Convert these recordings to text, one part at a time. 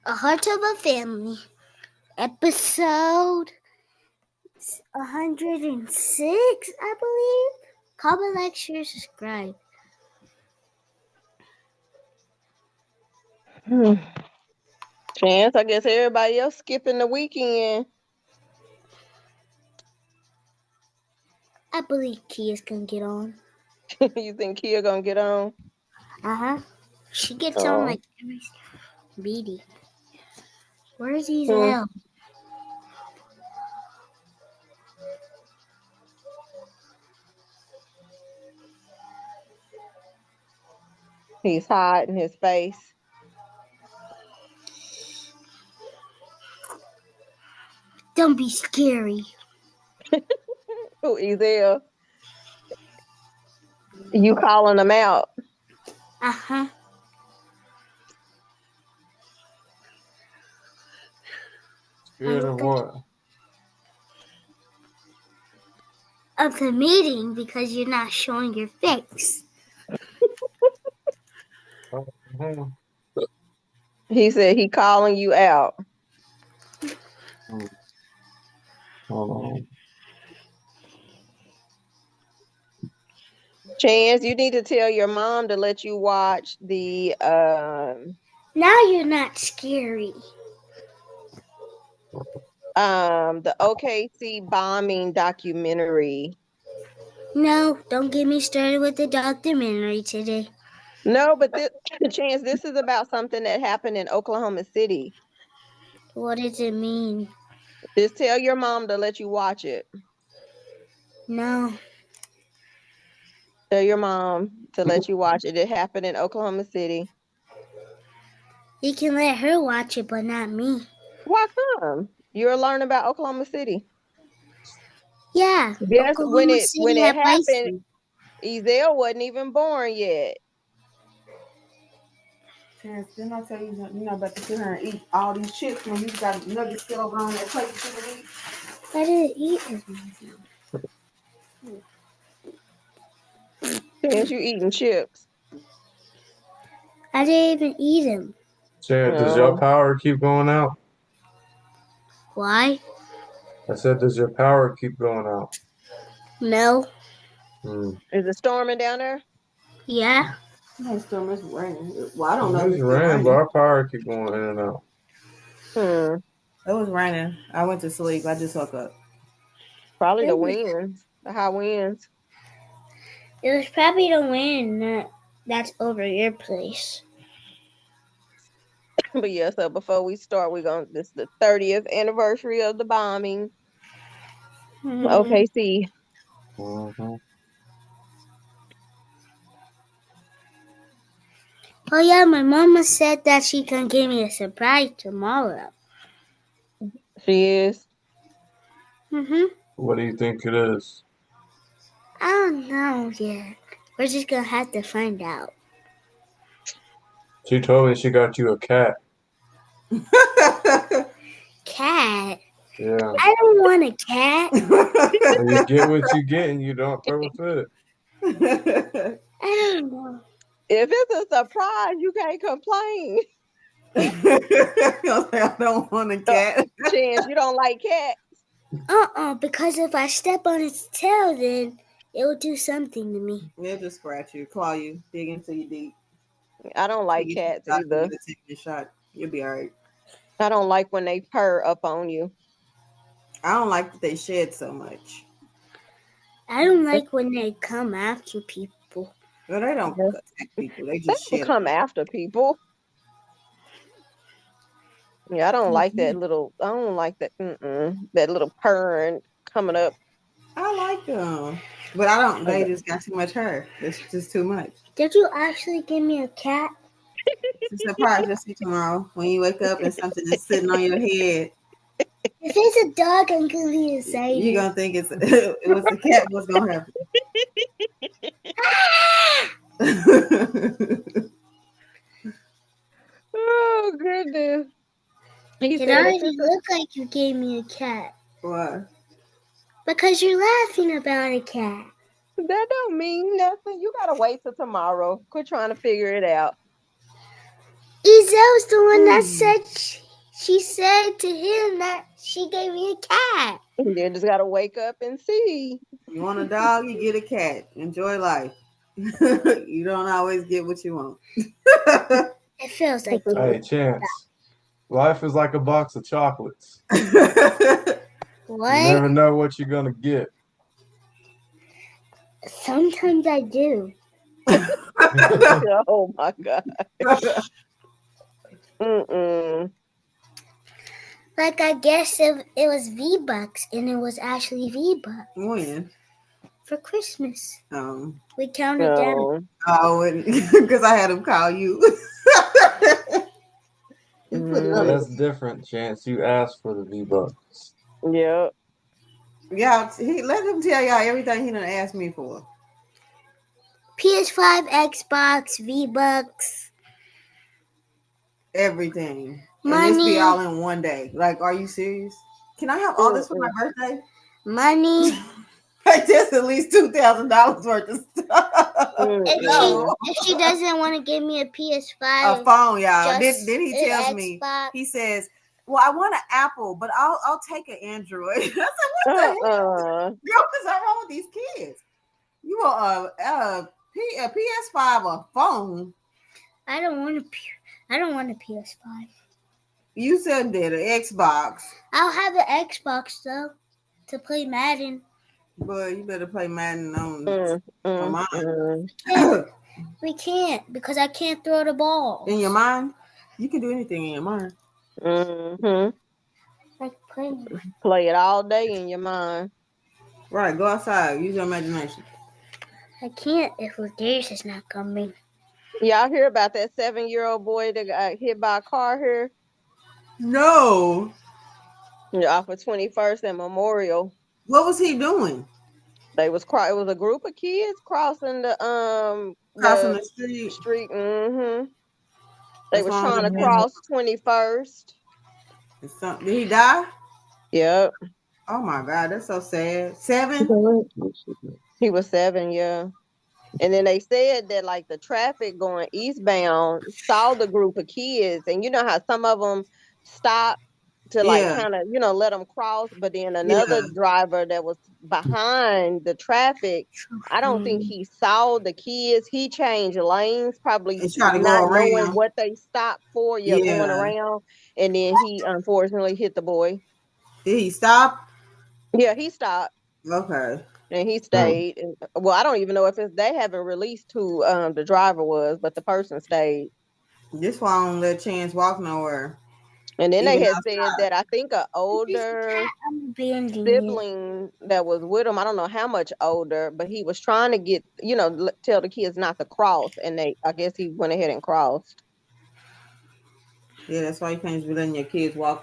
A Heart of a Family, episode 106, I believe. Comment, like, share, subscribe. Chance, I guess everybody else skipping the weekend. I believe Kia's gonna get on. You think Kia gonna get on? She gets on like every meeting. Where's Ezel? He's hiding his face. Don't be scary. Who, Ezel? You calling him out? Scared of what? Of the meeting because you're not showing your face. He said he calling you out. Hold on. Chance, you need to tell your mom to let you watch the Now you're not scary. The OKC bombing documentary. No, don't get me started with the documentary today. No, but Chance, this is about something that happened in Oklahoma City. What does it mean? Just tell your mom to let you watch it. No. Tell your mom to let you watch it. It happened in Oklahoma City. You can let her watch it, but not me. Why come? You'll learn about Oklahoma City. Yeah. Yes, when it happened, Ezel wasn't even born yet. Chance, didn't I tell you you're not about to sit here and eat all these chips when you got nuggets still over on that plate you can eat? I didn't eat them. Chance, you eating chips. I didn't even eat them. Chance, does your power keep going out? Why? I said, does your power keep going out? No. Is it storming down there? Yeah. No, storm, it's raining. Well, I don't know. It's raining, but our power keep going in and out. It was raining. I went to sleep. I just woke up. Probably the winds, the high winds. It was probably the wind that's over your place. But yeah, so before we start, this is the 30th anniversary of the bombing. OKC. Oh yeah, my mama said that she can give me a surprise tomorrow. She is? What do you think it is? I don't know yet. We're just gonna have to find out. She told me she got you a cat. Cat? Yeah. I don't want a cat. You get what you get and you don't throw a fit. I don't know. If it's a surprise, you can't complain. I don't want a cat. Chance, you don't like cats? Because if I step on its tail, then it will do something to me. It'll just scratch you, claw you, dig into you deep. I don't like cats either. You'll be all right. I don't like when they purr up on you. I don't like that they shed so much. I don't like when they come after people. Well, they don't attack people. They just shed. Come after people. Yeah, I don't like that little. I don't like that. That little purring coming up. I like them, but I don't. They just got too much hair. It's just too much. Did you actually give me a cat? It's a surprise. You'll see tomorrow when you wake up and something is sitting on your head. If it's a dog, I'm gonna be excited. You're gonna think it was the cat. What's gonna happen? Oh goodness! It already looked like you gave me a cat. Why? Because you're laughing about a cat. That don't mean nothing. You gotta wait till tomorrow. Quit trying to figure it out. Giselle's the one that Hmm. said she said to him that she gave me a cat. You just gotta wake up and see. You want a dog, you get a cat. Enjoy life. You don't always get what you want. It feels like Hey, Chance. Life is like a box of chocolates. what? You never know what you're gonna get. Sometimes I do. Oh my god. Mm-mm. Like I guess it was V-Bucks and it was actually V-Bucks When? for Christmas. Oh, We counted down. No. Because I had him call you. You put it on. That's different, Chance. You asked for the V-Bucks. Yep. Yeah, let him tell y'all everything he done asked me for. PS5, Xbox, V-Bucks, Everything. And this money, be all in one day. Like, are you serious? Can I have all this for my birthday? money. Like, that's at least $2,000 worth of stuff. If Mm-mm. she doesn't want to give me a A PS5, phone, y'all. just Then he an tells me, Xbox. he says, "Well, I want an Apple, but I'll take an Android." I said, "What the hell? Uh-uh. Yo, what's wrong with these kids? You want a PS5 or phone? I don't want a PS5. You said that an Xbox, I'll have an Xbox though to play Madden. but you better play Madden on Mm, mine. We can't because I can't throw the ball. In your mind, you can do anything in your mind. mm-hmm. Like playing. Play it all day in your mind. Right, go outside, use your imagination. I can't if Ladarius is not coming. Y'all hear about that 7-year-old boy that got hit by a car here? No, Off of 21st and Memorial. what was he doing? It was a group of kids crossing the Crossing the street. street. Mm-hmm. They As was long as trying to he had- cross 21st. Did he die? Yep. Oh my God, that's so sad. 7? He was 7, yeah. And then they said that like the traffic going eastbound saw the group of kids, and you know how some of them stopped to like Yeah, kind of let them cross, but then yeah. another driver that was behind the traffic, I don't think he saw the kids. He changed lanes, probably And try to go not knowing around. what they stopped for. Yeah, going Yeah. around, and then he unfortunately hit the boy. Did he stop? Yeah, he stopped. Okay. And he stayed. And, well, I don't even know if they haven't released who the driver was, but the person stayed. This why I don't let Chance walk nowhere. And then Even they had outside. said that I think an older I'm abandoning it. sibling that was with him, I don't know how much older, but he was trying to get, tell the kids not to cross. And I guess he went ahead and crossed. Yeah, that's why you can't just be letting your kids walk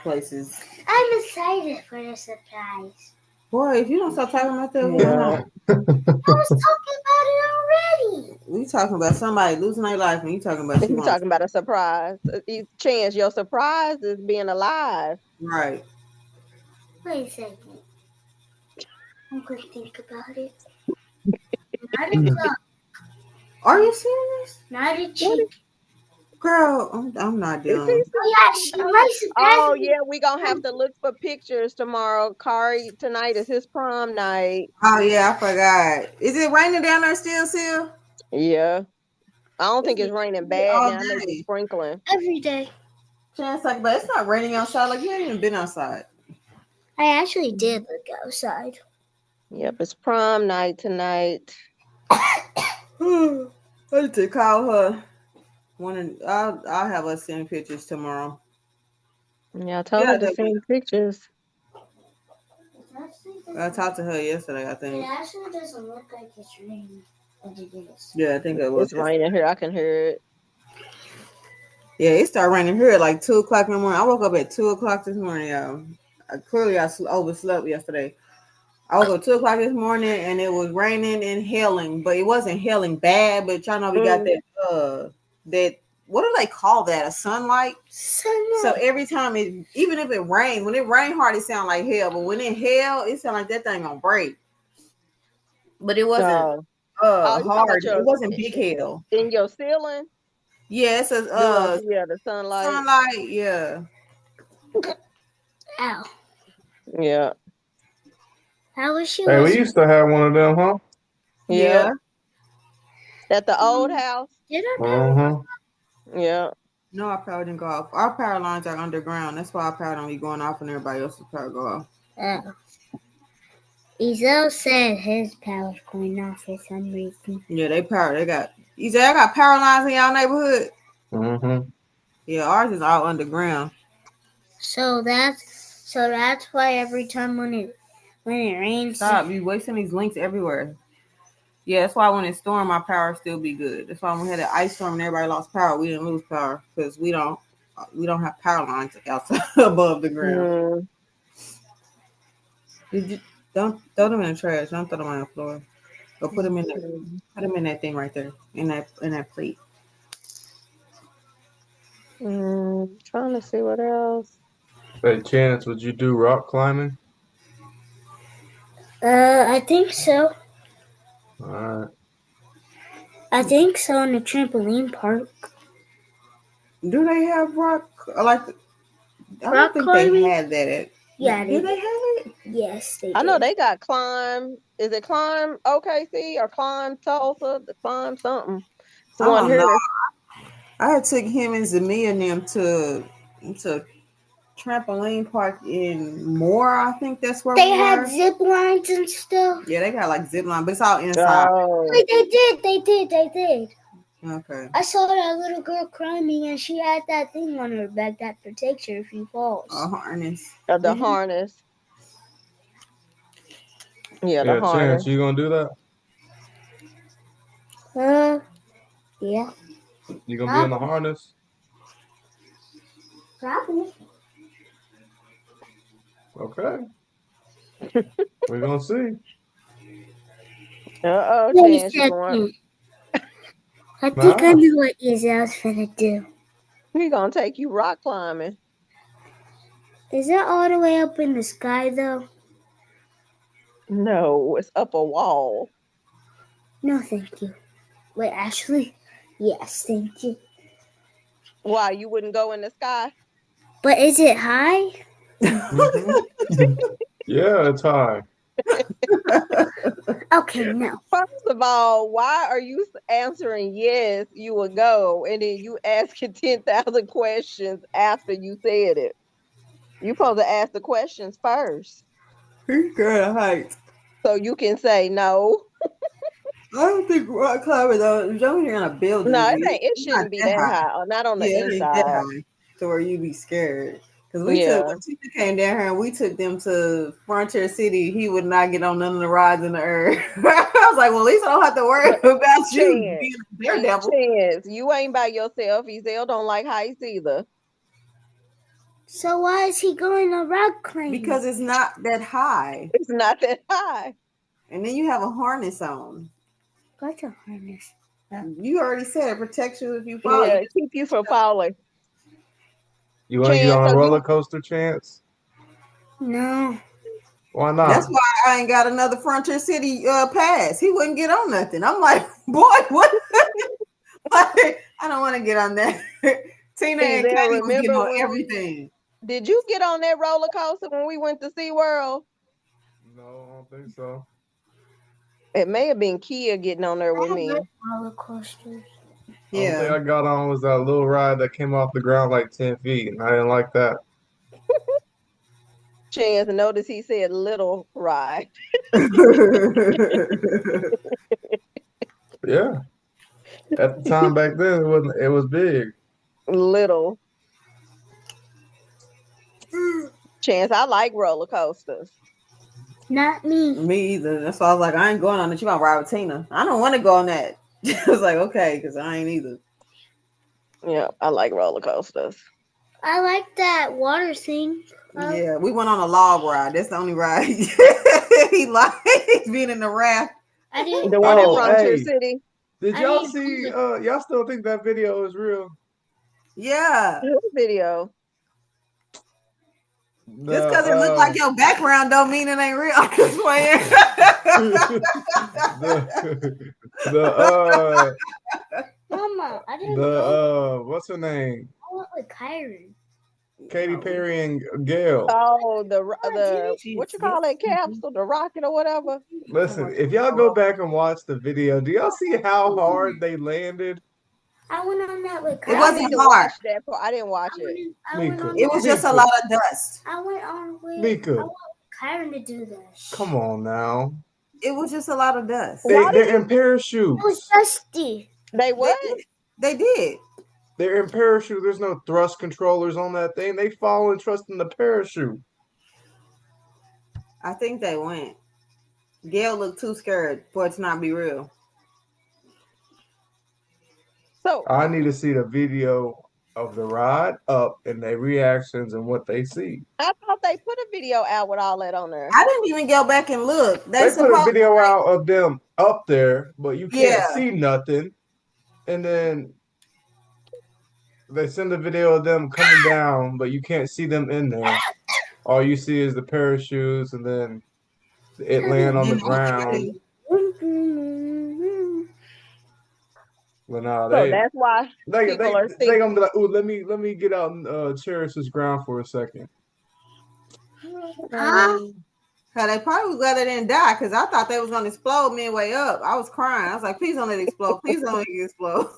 places. I'm excited for the surprise. Boy, if you don't stop talking about that, Yeah. I was talking about it already. we talking about somebody losing their life, and you talking about He's talking about a surprise. Chance, your surprise is being alive. right. Wait a second. I'm going to think about it. Not a duck, Are you serious, not a chicken. girl? I'm not Is doing. he Oh, yeah, my surprise. Oh yeah, we gonna have to look for pictures tomorrow. Kari, tonight is his prom night. Oh yeah, I forgot. Is it raining down there still? Yeah, I don't think it's raining bad all now. I think day. it's sprinkling. Every day. Chance like, but it's not raining outside. Like you ain't even been outside. I actually did look outside. Yep, it's prom night tonight. I need to call her. I'll have her send pictures tomorrow. Yeah, I told her to send pictures. I talked to her yesterday, I It think. actually doesn't look like it's raining, but it is. Yeah, I think it was. It's raining here. I can hear it. Yeah, it started raining here at like 2 o'clock in the morning. I woke up at 2 o'clock this morning, y'all. Clearly, I overslept yesterday. I woke up 2 o'clock this morning and it was raining and hailing, but it wasn't hailing bad. But y'all know we got that what do they call that? A sunlight. So every time even if it rained, when it rained hard, it sounded like hail. But when it hail, it sounded like that thing gonna break. But it wasn't you talking hard. about It wasn't big hail. In your ceiling? Yeah, it says The sunlight. sunlight. Yeah. Ow. Yeah. I wish you Hey, we was. used to have one of them, huh? Yeah. Yeah. At the old house. Did I know? Uh-huh. Yeah. No, our power didn't go off. Our power lines are underground. That's why our power don't be going off and everybody else's power go off. Oh. Ezel said his power's going off for some reason. Yeah, they got. You say I got power lines in y'all neighborhood? Mm-hmm. Yeah, ours is all underground. So that's why every time when it rains. Stop! You wasting these links everywhere. Yeah, that's why when it stormed, our power still be good. That's why when we had an ice storm and everybody lost power, we didn't lose power because we don't have power lines outside above the ground. Mm. Don't throw them in the trash. Don't throw them on the floor. Go put them in there. Put them in that thing right there. In that plate. Trying to see what else. Hey, Chance, would you do rock climbing? I think so. All right. I think so in the trampoline park. Do they have rock? I don't Rock think climbing? they had that. Yeah, Do they have it? Yes, they I know did. they got Climb. Is it Climb OKC or Climb Tulsa? The Climb something. It's I one don't know. here. I had took him and Zamia and them to trampoline park in Moore. I think that's where They we had were. zip lines and stuff. Yeah, they got like zip line, but it's all inside. Oh. Wait, they did. Okay. I saw that little girl climbing and she had that thing on her back that protects her if she falls. A harness. The harness. Yeah, the Yeah, harness. Chance, you gonna do that? Yeah. You gonna be on the harness? Probably. Okay. We're gonna see. Uh-oh, Wait a Chance, you going. second. I think I Nah. know what Izel's finna do. He gonna take you rock climbing. Is that all the way up in the sky though? No, it's up a wall. No, thank you. Wait, actually, yes, thank you. Why, you wouldn't go in the sky? But is it high? Yeah, it's high. Okay, no. First of all, why are you answering yes, you would go, and then you asking 10,000 questions after you said it? You supposed to ask the questions first, He's scared of heights. so you can say no. I don't think rock climbing though. As long as you're in a building, No, it's it not shouldn't be that high, or not on the Yeah, it ain't that inside. high to where you be scared. Because Yeah. when Tita came down here and we took them to Frontier City, he would not get on none of the rides in the earth. I was like, well, at least I don't have to worry about you being a daredevil. Chance, you ain't by yourself. Ezel don't like heights either. So why is he going to rock climbing? Because it's not that high. It's not that high. And then you have a harness on. What's a harness? You already said it protects you if you fall. Yeah, keep you from falling. You wanna get Chance, on a so roller coaster, Chance? No. Why not? That's why I ain't got another Frontier City pass. He wouldn't get on nothing. I'm like, boy, what? I don't want to get on that. Tina and Ezel, Katie was getting remember on everything. Did you get on that roller coaster when we went to SeaWorld? No, I don't think so. It may have been Kia getting on there with me. Roller coasters. The only thing I got on was that little ride that came off the ground like 10 feet, and I didn't like that. Chance, notice he said little ride. Yeah. At the time back then, it was big. Little. Chance, I like roller coasters. Not me. Me either. That's why I was like, I ain't going on it. You gonna ride with Tina? I don't want to go on that. I was like, okay, because I ain't either. Yeah, I like roller coasters. I like that water thing. Yeah, we went on a log ride. That's the only ride he likes, being in the raft. I didn't. The one in Oh, Frontier hey. City. Did I y'all didn't see? know Y'all still think that video is real? Yeah. What video? Just because it looked like your background don't mean it ain't real. I'm just playing. Mama, I didn't go. What's her name? I went with Kyron. Katy Perry and Gail. Oh, the Jeez, what you call that capsule, the rocket or whatever. Listen, if y'all go back and watch the video, do y'all see how hard they landed? I went on that with Kyron. It I wasn't need to hard. watch that part. I didn't watch it. I went Mika. on It was that. just a lot of dust. I went on with Mika. I went with Kyron to do this. Come on now. It was just a lot of dust. They're in It parachutes. was dusty. They what? They did. They're in parachute. There's no thrust controllers on that thing. They follow and trust in the parachute. I think they went. Gail looked too scared for it to not be real. So I need to see the video of the ride up and their reactions and what they see. I thought they put a video out with all that on there. I didn't even go back and look. They put a supposed- video out of them up there, but you can't Yeah. see nothing. And then they send a video of them coming down, but you can't see them in there. All you see is the parachutes, and then it land on the ground. But no, So that's why people are they gonna be like, "Ooh, let me get out and cherish this ground for a second." Huh? How they probably was glad they didn't die because I thought they was gonna explode midway up. I was crying. I was like, please don't let it explode. Please don't let it explode.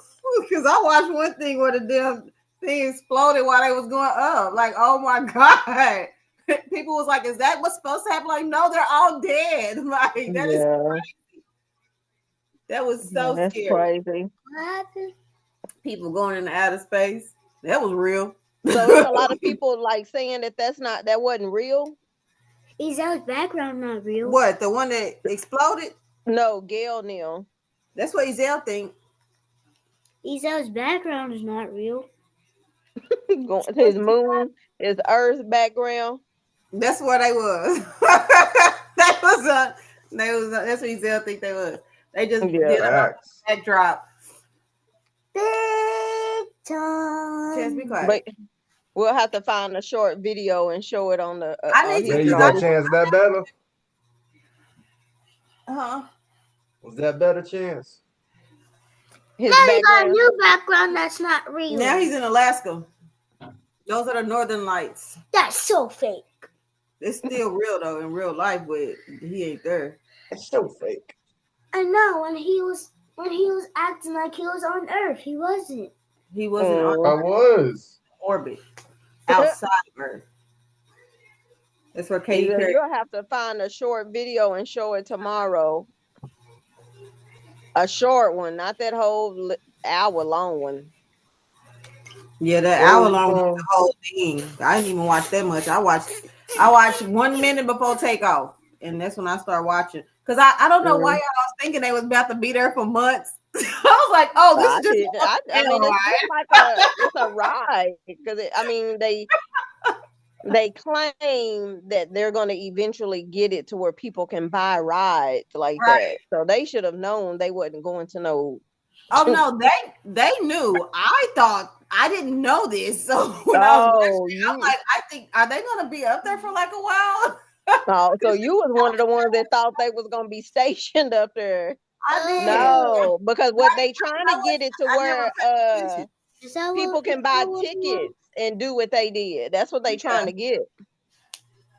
Because I watched one thing where the damn thing exploded while they was going up. Like, oh my God. People was like, is that what's supposed to happen? Like, no, they're all dead. Like, that is crazy. That was so that's scary. crazy. What happened? People going into outer space. That was real. So there's a lot of people like saying that wasn't real. Ezel's background not real. What, the one that exploded? No, Gail Neal. That's what Ezel think. Ezel's background is not real. Going to his moon, his Earth background. That's what they was. That's what Ezel think they was. They just did a Facts. backdrop. Big time. Chance, be quiet. But we'll have to find a short video and show it on the. I need There to you go, Chance. That better? Uh-huh. Was that better, Chance? His Now you got a background. new background that's not real. Now he's in Alaska. Those are the northern lights. That's so fake. It's still real though in real life, but he ain't there. It's so fake. I know when he was acting like he was on Earth, he wasn't. He wasn't I on was. orbit outside of Earth. That's where Katy Either Perry. you'll have to find a short video and show it tomorrow. A short one, not that whole hour-long one. Yeah, that hour long was the whole thing. I didn't even watch that much. I watched 1 minute before takeoff, and that's when I started watching. Because I don't know why y'all was thinking they was about to be there for months. I was like, oh, this is just I mean, it's like a ride because they claim that they're going to eventually get it to where people can buy rides like that. So they should have known they wasn't going to know. Oh no, they knew. I thought I didn't know this. So when I was watching, I'm like, I think are they gonna be up there for like a while? Oh, so you was one of the ones that thought they was gonna be stationed up there. I did. No, because what they trying to get it to where Is that people what can buy was tickets and do what they did. That's what they trying to get.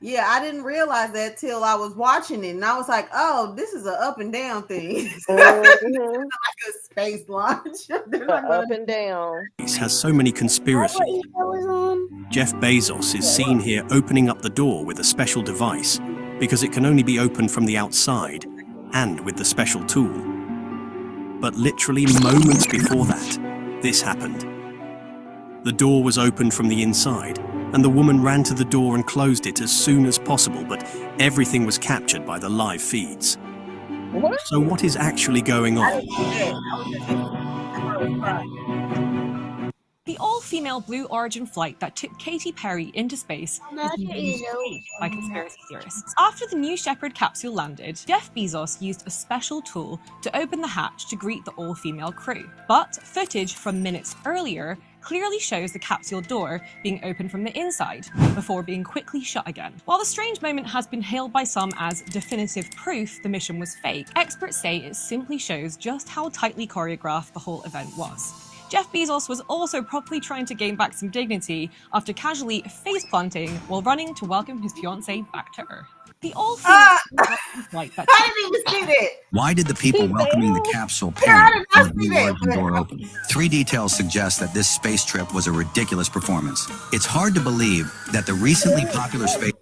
Yeah, I didn't realize that till I was watching it, and I was like, "Oh, this is an up and down thing, like a space launch." Up and down. Has so many conspiracies. What Ezel was on? Jeff Bezos is seen here opening up the door with a special device because it can only be opened from the outside and with the special tool. But literally moments before that, this happened. The door was opened from the inside, and the woman ran to the door and closed it as soon as possible, but everything was captured by the live feeds. What? So what is actually going on? The all-female Blue Origin flight that took Katy Perry into space was used by conspiracy theorists. After the New Shepard capsule landed, Jeff Bezos used a special tool to open the hatch to greet the all-female crew. But footage from minutes earlier clearly shows the capsule door being opened from the inside before being quickly shut again. While the strange moment has been hailed by some as definitive proof the mission was fake, experts say it simply shows just how tightly choreographed the whole event was. Jeff Bezos was also probably trying to gain back some dignity after casually face-planting while running to welcome his fiancée back to Earth. The all-female flight that I didn't even see that. Why did the people He welcoming the failed. capsule Yeah, I panic did not when the see Blue that, Origin but door opened? 3 details suggest that this space trip was a ridiculous performance. It's hard to believe that the recently popular space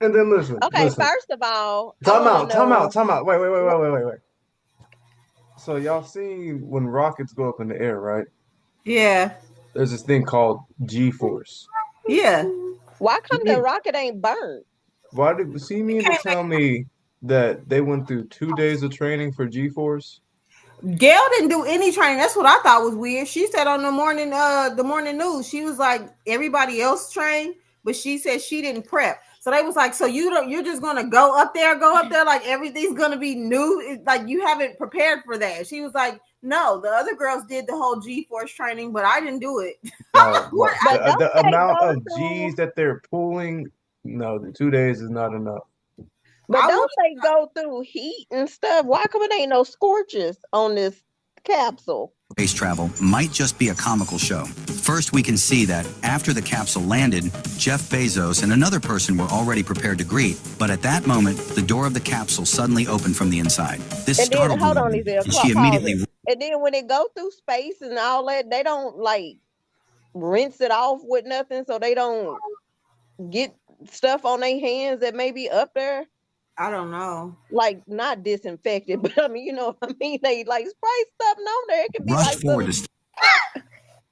And then listen. Okay, listen. first of all, I Time wanna out. Time know- out. Time out. Wait. So y'all seen when rockets go up in the air, right? Yeah. There's this thing called G-force. Yeah. Why come Yeah. the rocket ain't burnt? Why did you mean to tell me that they went through 2 days of training for G-force? Gail didn't do any training. That's what I thought was weird. She said on the morning news, she was like everybody else trained, but she said she didn't prep. So they was like, so you're just gonna go up there like everything's gonna be new. It's like you haven't prepared for that. She was like, no, the other girls did the whole G-force training, but I didn't do it. No, What? But don't the they amount go of through- G's that they're pulling, no, the 2 days is not enough. But I don't they go through heat and stuff? Why come it ain't no scorches on this capsule? space travel might just be a comical show. First, we can see that after the capsule landed, Jeff Bezos and another person were already prepared to greet, but at that moment, the door of the capsule suddenly opened from the inside. This And then, startled hold the on, woman, Ezell, and she pause immediately it. And then when it go through space and all that, they don't like rinse it off with nothing, so they don't get stuff on their hands that may be up there. I don't know. Like not disinfected, but I mean, you know what I mean? They like spray stuff on there. It could be rushed like forward some- to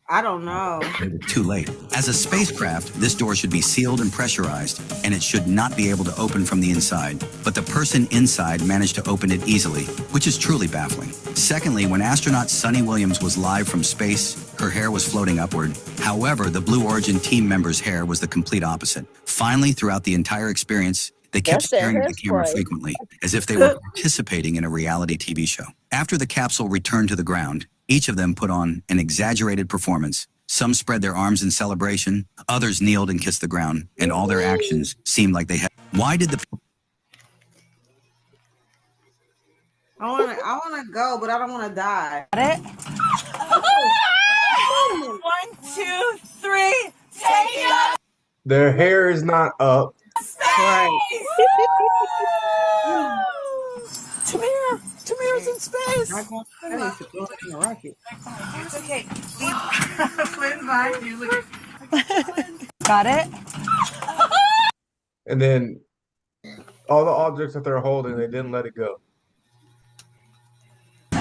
I don't know. too late. As a spacecraft, this door should be sealed and pressurized, and it should not be able to open from the inside. But the person inside managed to open it easily, which is truly baffling. Secondly, when astronaut Sunny Williams was live from space, her hair was floating upward. However, the Blue Origin team member's hair was the complete opposite. Finally, throughout the entire experience, they kept That's that staring at the camera hairspray. frequently, as if they were participating in a reality TV show. After the capsule returned to the ground, each of them put on an exaggerated performance. Some spread their arms in celebration, others kneeled and kissed the ground, and all their actions seemed like they had. Why did the I wanna go, but I don't wanna die. Got it? 1, 2, 3, take it up! Their hair is not up. Right. Tamira's in space! I used to go in a rocket. It's okay. Got it? And then all the objects that they're holding, they didn't let it go.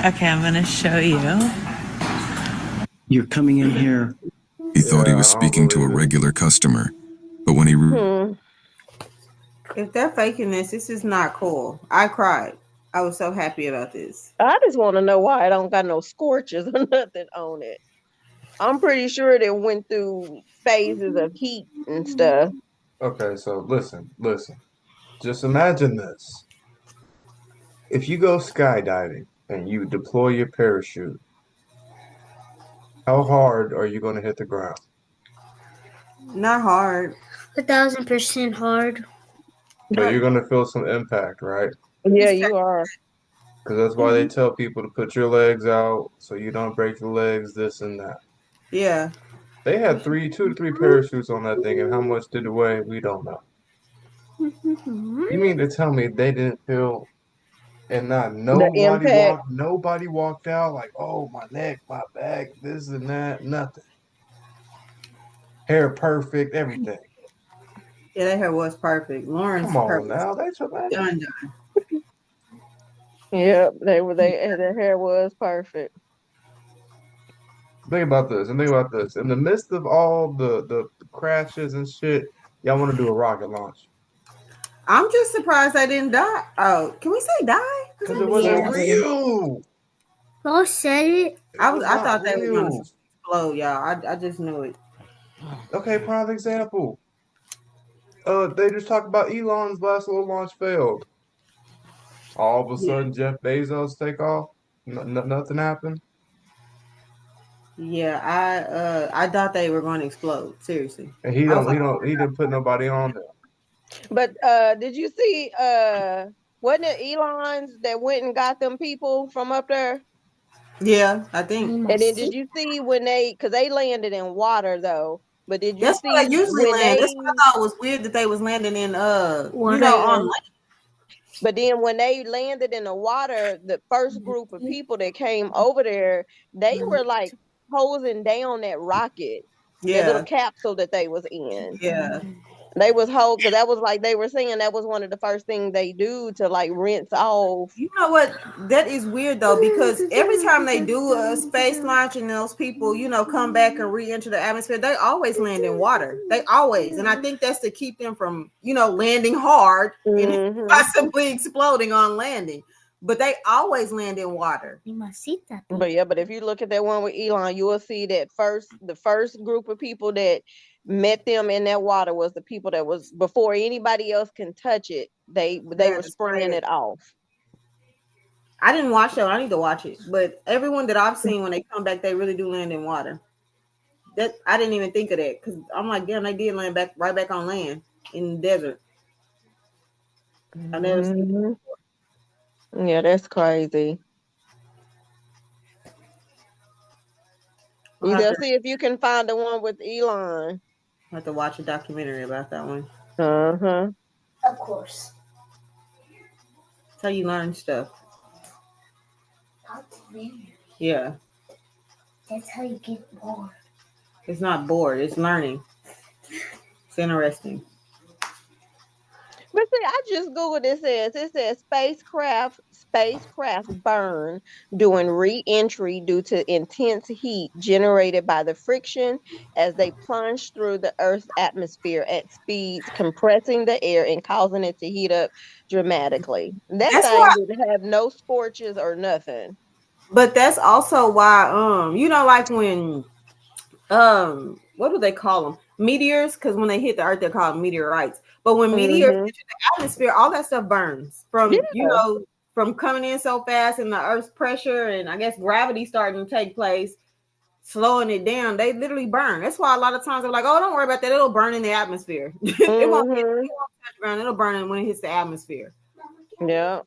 Okay, I'm gonna show you. You're coming in here. He thought he was Yeah, I don't speaking to a believe it. regular customer, but when he If they're faking this is not cool. I cried. I was so happy about this. I just want to know why it don't got no scorches or nothing on it. I'm pretty sure they went through phases of heat and stuff. Okay, so listen. Just imagine this. If you go skydiving and you deploy your parachute, how hard are you going to hit the ground? Not hard. 1,000% hard. But you're going to feel some impact, right? Yeah, you are. Because that's why they tell people to put your legs out so you don't break your legs, this and that. Yeah. They had 2 to 3 parachutes on that thing, and how much did it weigh? We don't know. You mean to tell me they didn't feel, and not impact. nobody walked out like, oh, my neck, my back, this and that, nothing. Hair perfect, everything. Yeah, that hair was perfect. Lauren's Come on perfect. now, they took that. Done. Yep, their hair was perfect. Think about this, and think about this. In the midst of all the crashes and shit, y'all want to do a rocket launch. I'm just surprised I didn't die. Oh, can we say die? Because it wasn't Yeah. real. Y'all said it. I not thought they were real. gonna explode, y'all. I just knew it. Okay, prime example. They just talked about Elon's last little launch failed. All of a sudden, Jeff Bezos take off. Nothing happened. Yeah, I thought they were going to explode. Seriously. And he I was don't like, he didn't put nobody on there. But did you see wasn't it Elon's that went and got them people from up there? yeah, I think And then did you see when because they landed in water though, but did you that's see where they usually when land. That's they what I thought was weird that they was landing in Water. on land. but then when they landed in the water, the first group of people that came over there, they were like hosing down that rocket, that little Yeah, capsule that they was in. yeah. They was because that was like they were saying that was one of the first things they do to like rinse off. You know what? That is weird though, because every time they do a space launch and those people, come back and re-enter the atmosphere, they always land in water. They always, and I think that's to keep them from, landing hard and Mhm. possibly exploding on landing. But they always land in water. But yeah, but if you look at that one with Elon, you will see that the first group of people that met them in that water was the people that was before anybody else can touch it. They were spraying it off. I didn't watch that. I need to watch it. But everyone that I've seen when they come back, they really do land in water. That I didn't even think of that because I'm like, damn, they did land right back on land in the desert. I never seen that before. Yeah, that's crazy. You gotta see if you can find the one with Elon. I have to watch a documentary about that one. Uh-huh. Of course. That's how you learn stuff. Yeah. That's how you get bored. It's not bored. It's learning. It's interesting. But see, I just Googled it. It says spacecraft burn during re-entry due to intense heat generated by the friction as they plunge through the Earth's atmosphere at speeds compressing the air and causing it to heat up dramatically. That thing didn't have no scorches or nothing. But that's also why, like when, what do they call them? Meteors, because when they hit the Earth, they're called meteorites. But when meteors enter the atmosphere, all that stuff burns from, from coming in so fast and the Earth's pressure and I guess gravity starting to take place, slowing it down. They literally burn. That's why a lot of times they're like, "Oh, don't worry about that. It'll burn in the atmosphere. It won't touch the ground. It'll burn when it hits the atmosphere." Yeah.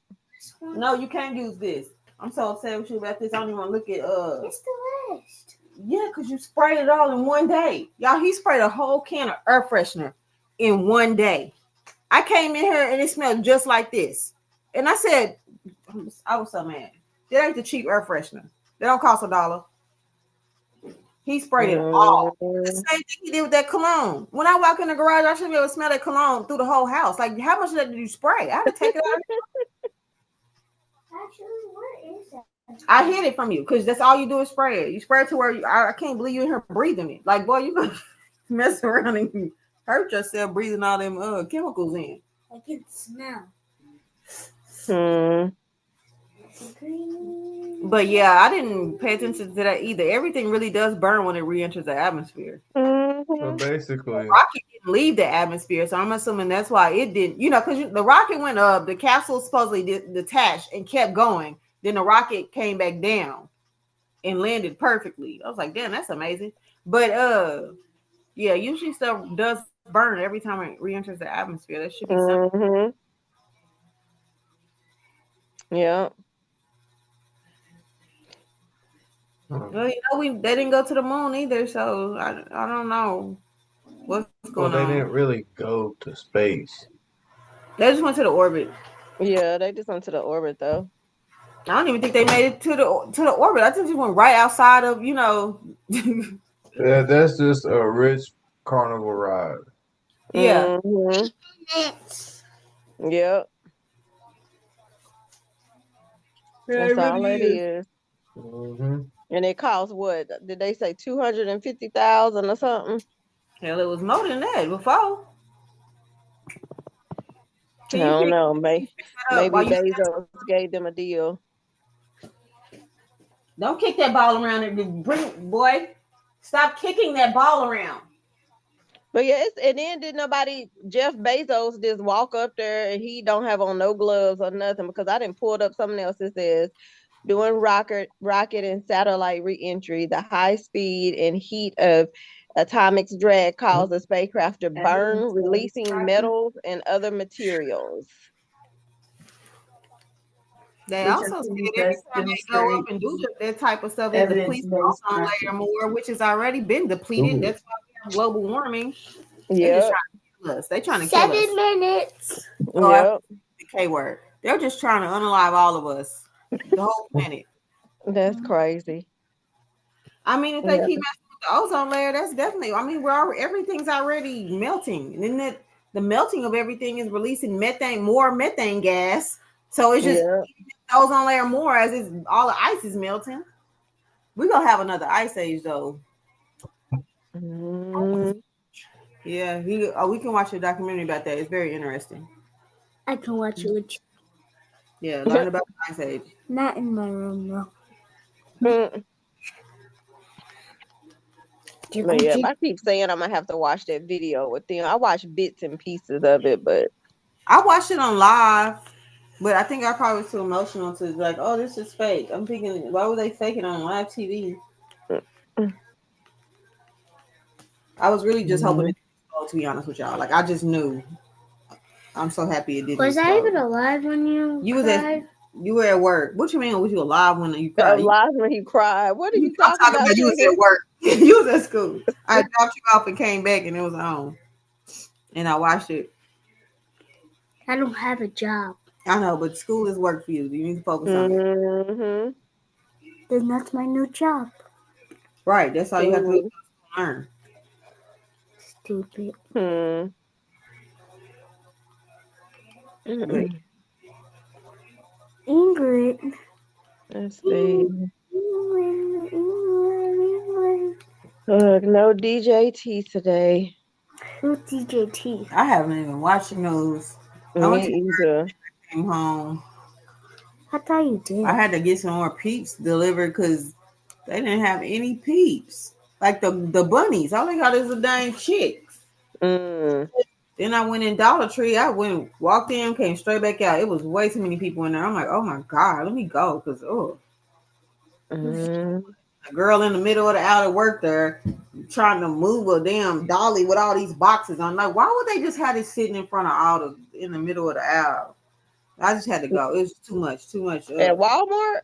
No, you can't use this. I'm so upset with you about this. I don't even want to look at It's the list. Yeah, because you sprayed it all in one day. Y'all, he sprayed a whole can of air freshener in one day. I came in here and it smelled just like this. And I said, I was so mad. That ain't the cheap air freshener. They don't cost $1. He sprayed it all. The same thing he did with that cologne. When I walk in the garage, I should be able to smell that cologne through the whole house. Like, how much of that did you spray? I had to take it out. Actually, where is that? I hid it from you because that's all you do is spray it. You spray it to where I can't believe you in here breathing it. Like, boy, you gonna mess around and hurt yourself breathing all them chemicals in. I can smell. But yeah, I didn't pay attention to that either. Everything really does burn when it re-enters the atmosphere. So basically, the rocket didn't leave the atmosphere, so I'm assuming that's why it didn't. Because the rocket went up, the capsule supposedly detached and kept going. Then the rocket came back down and landed perfectly. I was like, damn, that's amazing. But yeah, usually stuff does burn every time it re-enters the atmosphere. That should be something. Yeah. Well, they didn't go to the moon either, so I don't know what's going on. They didn't really go to space. They just went to the orbit. Yeah, they just went to the orbit though. I don't even think they made it to the orbit. I think they went right outside of, Yeah, that's just a rich carnival ride. Yeah. Yep. That's all it is. And it costs what? Did they say $250,000 or something? Hell, it was more than that before. I don't know. Maybe Bezos gave them a deal. Don't kick that ball around and boy. Stop kicking that ball around. But yeah, and then Jeff Bezos just walk up there and he don't have on no gloves or nothing, because I didn't pull up something else that says Doing rocket and satellite reentry, the high speed and heat of atomic drag caused the spacecraft to burn, releasing metals and other materials. They Which also I said think every does time they go up demonstrate and do that type of stuff, it depletes the evidence-based ozone practice. layer more, which has already been depleted. Ooh. That's why we have global warming. They just Yep. trying to kill us. They trying to kill us. 7 minutes. Oh, I Yep. the K word. They're just trying to unalive all of us, the whole planet. That's crazy. I mean, if they Yeah. keep messing with the ozone layer, that's definitely. I mean, everything's already melting, and then the melting of everything is releasing more methane gas. So it's just Yeah. the ozone layer more as it's all the ice is melting. We're gonna have another ice age though. Mhm. Yeah, we can watch a documentary about that. It's very interesting. I can watch it with you. Yeah, learn about the ice age. Not in my room, though. Mm. But yeah, I keep saying I'm gonna have to watch that video with them. I watched bits and pieces of it, but I watched it on live, but I think I probably was too emotional to like, oh, this is fake. I'm thinking, why would they fake it on live TV? I was really just hoping it didn't explode, to be honest with y'all. Like I just knew. I'm so happy it didn't. Was I explode. even alive when you cried? You were at work. What you mean? Was you alive when you cried? alive when he cried. What are you I'm talking about? you was at work. You was at school. I dropped you off and came back, and it was on. And I watched it. I don't have a job. I know, but school is work for you. You need to focus on it. Mm-hmm. Then that's my new job. Right. That's all you have to do. Learn. Stupid. Ingrid. Let's see. No DJT today. Who's DJT? I haven't even watched the news. I went Me to either. came home. I thought you did. I had to get some more peeps delivered because they didn't have any peeps. Like the bunnies. All they got is a dang chicks. Then I went in Dollar Tree. I walked in, came straight back out. It was way too many people in there. I'm like, oh my God, let me go. Because, a girl in the middle of the aisle work there trying to move a damn dolly with all these boxes. I'm like, why would they just have it sitting in front of in the middle of the aisle? I just had to go. It was too much. At Walmart?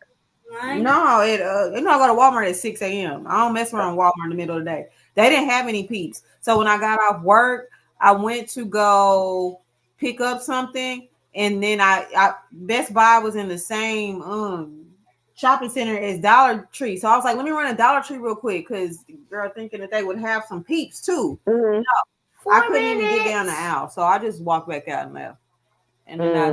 No, you know, I go to Walmart at 6 a.m. I don't mess around Walmart in the middle of the day. They didn't have any peeps. So when I got off work, I went to go pick up something, and then I Best Buy was in the same shopping center as Dollar Tree. So I was like, let me run a Dollar Tree real quick because girl thinking that they would have some peeps too. No, I couldn't even get down the aisle. So I just walked back out and left. And then I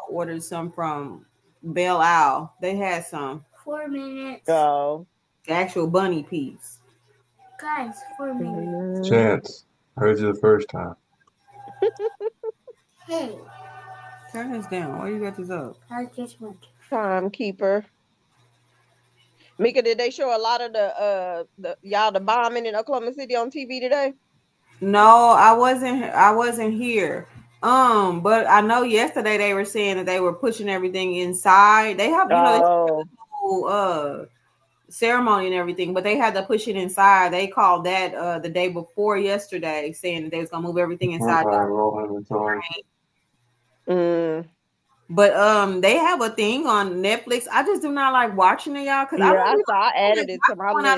ordered some from Belle Isle. They had some. 4 minutes. Oh. The actual bunny peeps. Guys, 4 minutes. Chance. I heard you the first time. Hey. Turn this down. Why you got this up? I just went. Timekeeper. Mika, did they show a lot of the bombing in Oklahoma City on TV today? No, I wasn't here. But I know yesterday they were saying that they were pushing everything inside. They have, the whole ceremony and everything, but they had to push it inside. They called that the day before yesterday, saying that they was gonna move everything inside. But they have a thing on Netflix. I just do not like watching it, y'all, because I added it to my list. I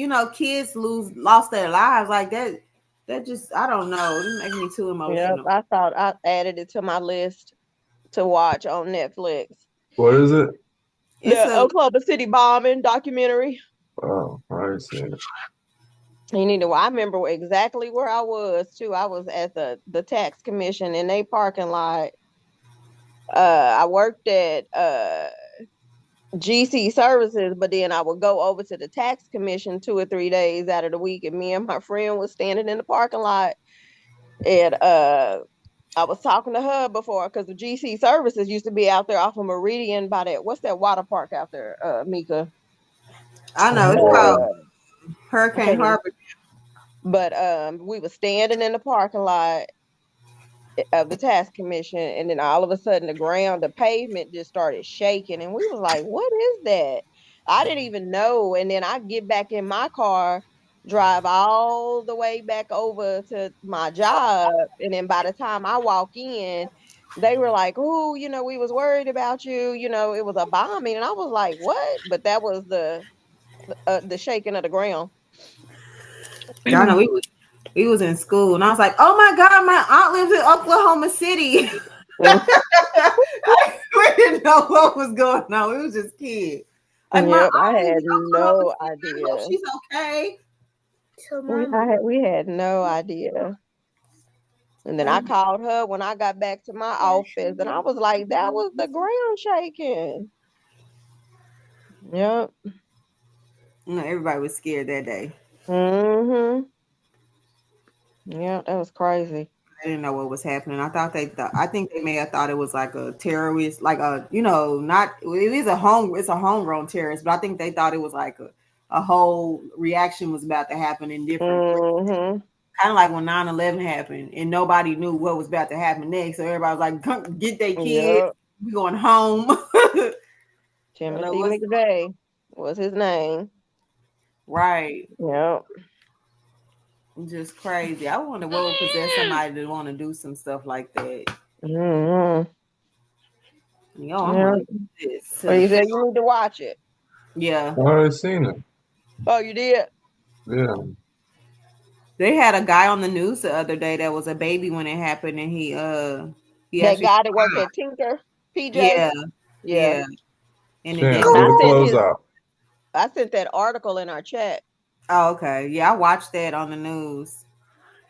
know kids lost their lives like that. That just, I don't know. It makes me too emotional. Yep, I thought I added it to my list to watch on Netflix. What is it? It's the Oklahoma City bombing documentary. Oh, I see it. You need to. I remember exactly where I was too. I was at the tax commission in a parking lot. I worked at GC Services, but then I would go over to the tax commission 2 or 3 days out of the week, and me and my friend was standing in the parking lot, and I was talking to her before because the GC Services used to be out there off of Meridian by that. What's that water park out there, Mika? I know it's called Hurricane Harbor. But we were standing in the parking lot, of the tax commission, and then all of a sudden the pavement just started shaking, and we was like, what is that? I didn't even know. And then I get back in my car, drive all the way back over to my job, and then by the time I walk in, they were like, oh, we was worried about you, it was a bombing. And I was like, what? But that was the shaking of the ground. Y'all know we was in school, and I was like, "Oh my God, my aunt lives in Oklahoma City." We didn't know what was going on. We was just kids. Like my Yep, I aunt lives had in Oklahoma no City. I hope idea. she's okay. So mama, We had no idea. And then I called her when I got back to my office, and I was like, that was the ground shaking. Yep. Everybody was scared that day. Mm-hmm. Yeah, that was crazy. I didn't know what was happening. I think they may have thought it was like a terrorist, like it's a homegrown terrorist, but I think they thought it was like a whole reaction was about to happen in different places. Mm-hmm. Kind of like when 9/11 happened and nobody knew what was about to happen next. So everybody was like, come get their kids. Yep. We going home. Timothy McVeigh was his name. Right. Yep. Just crazy. I wonder what would possess somebody to want to do some stuff like that. Mm-hmm. I'm gonna do this. So you said you need to watch it. Yeah. I already seen it. Oh, you did? Yeah. They had a guy on the news the other day that was a baby when it happened, and he that guy that worked at Tinker, PJ. Yeah. And Yeah, close out. I sent that article in our chat. Oh, okay. Yeah, I watched that on the news.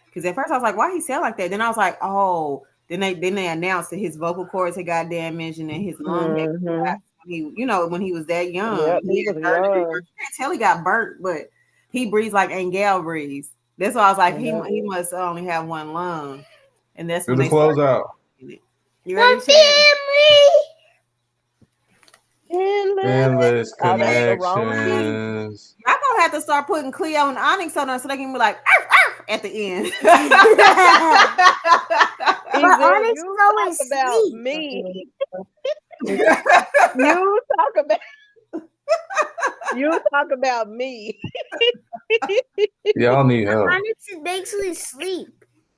Because at first I was like, why he sound like that? Then I was like, oh. Then they announced that his vocal cords had got damaged and then his lung had got, when he was that young. Yep, he was young. You can't tell he got burnt, but he breathes like Angel breathes. That's why I was like, he must only have one lung. And that's when they close out. You ready? Endless connections. I'm gonna have to start putting Cleo and Onyx on us so they can be like arf, arf, at the end. But Onyx is always about me. You talk about me. Y'all need help. Onyx is basically sleep.